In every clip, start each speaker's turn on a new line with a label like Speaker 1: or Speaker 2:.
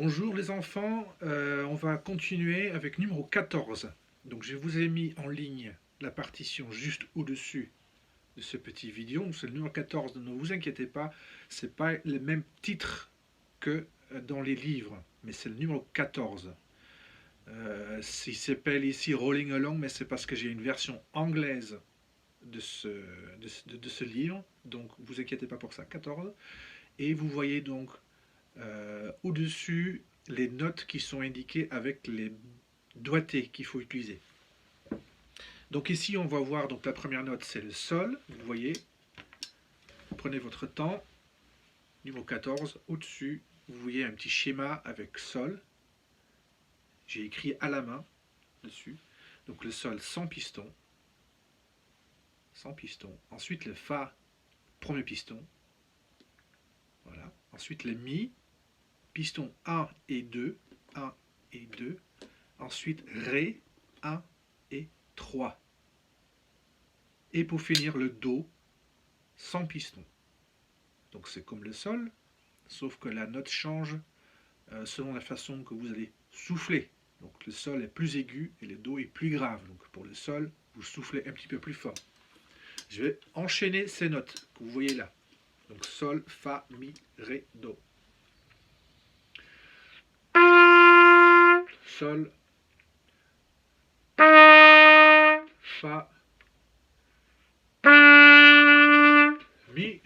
Speaker 1: Bonjour les enfants, on va continuer avec numéro 14. Donc je vous ai mis en ligne la partition juste au-dessus de ce petit vidéo. C'est le numéro 14, ne vous inquiétez pas, c'est pas le même titre que dans les livres, mais c'est le numéro 14. Il s'appelle ici Rolling Along, mais c'est parce que j'ai une version anglaise de ce livre, donc vous inquiétez pas pour ça, 14. Et vous voyez donc au-dessus les notes qui sont indiquées avec les doigtés qu'il faut utiliser. Donc ici, on va voir, donc la première note, c'est le sol. Vous voyez, prenez votre temps. Numéro 14, au-dessus, vous voyez un petit schéma avec sol. J'ai écrit à la main dessus. Donc le sol sans piston. Sans piston. Ensuite le fa, premier piston. Voilà. Ensuite le mi, piston 1 et 2. 1 et 2. Ensuite ré, 1 et 3. Et pour finir, le do sans piston. Donc c'est comme le sol, sauf que la note change selon la façon que vous allez souffler. Donc le sol est plus aigu et le do est plus grave. Donc pour le sol, vous soufflez un petit peu plus fort. Je vais enchaîner ces notes que vous voyez là. Donc sol, fa, mi, ré, do. Sol, fa, mi,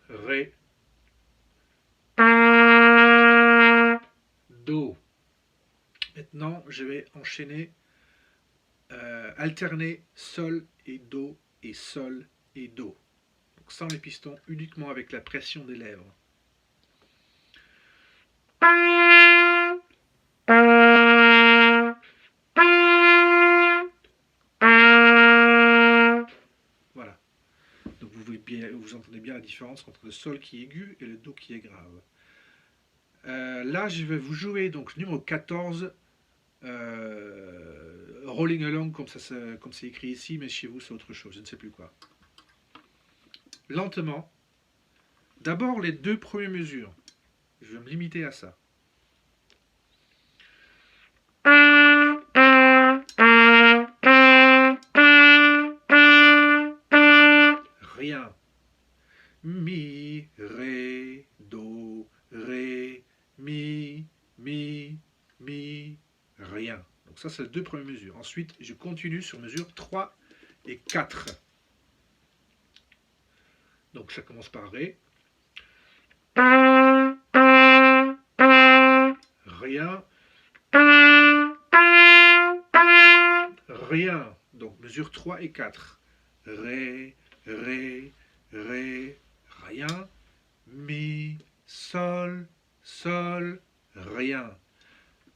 Speaker 1: ré, do. Maintenant, je vais enchaîner, alterner sol et do et sol et do. Donc sans les pistons, uniquement avec la pression des lèvres. Voilà. Donc vous entendez bien la différence entre le sol qui est aigu et le do qui est grave. Là, je vais vous jouer donc numéro 14, Rolling Along, comme c'est écrit ici, mais chez vous c'est autre chose, je ne sais plus quoi. Lentement. D'abord les deux premières mesures. Je vais me limiter à ça. Rien. Mi, ré, do, ré, mi, rien. Donc ça, c'est les deux premières mesures. Ensuite, je continue sur mesure 3 et 4. Donc ça commence par ré. Rien. Rien. Donc mesure 3 et 4. Ré, ré, ré, rien. Mi, sol, sol, rien.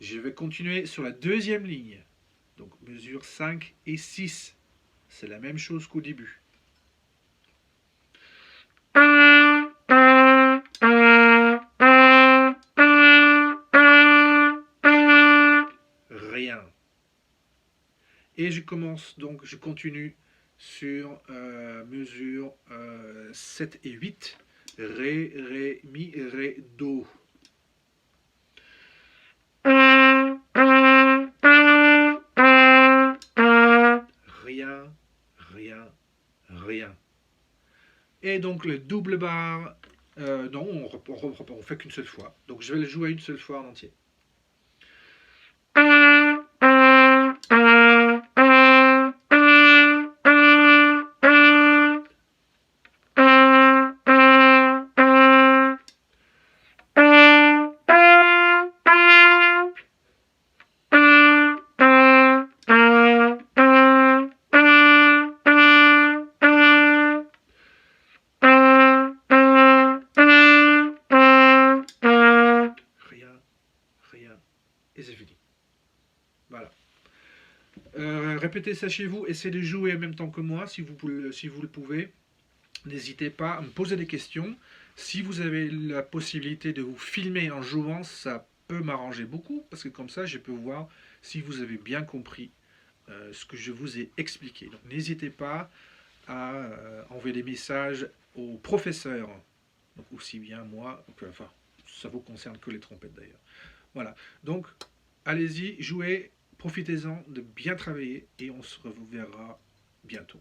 Speaker 1: Je vais continuer sur la deuxième ligne. Donc mesure 5 et 6. C'est la même chose qu'au début. Rien. Et je continue sur mesure 7 et 8. Ré, ré, mi, ré, do. Rien, rien, rien. Et donc le double bar, non, on fait qu'une seule fois. Donc je vais le jouer une seule fois en entier. Rien, et c'est fini. Voilà. Répétez ça chez vous, essayez de jouer en même temps que moi si vous le pouvez. N'hésitez pas à me poser des questions. Si vous avez la possibilité de vous filmer en jouant, ça peut m'arranger beaucoup, parce que comme ça, je peux voir si vous avez bien compris ce que je vous ai expliqué. Donc n'hésitez pas à envoyer des messages au professeur Donc aussi bien moi, enfin, ça vous concerne que les trompettes d'ailleurs. Voilà, donc allez-y, jouez, profitez-en de bien travailler et on se reverra bientôt.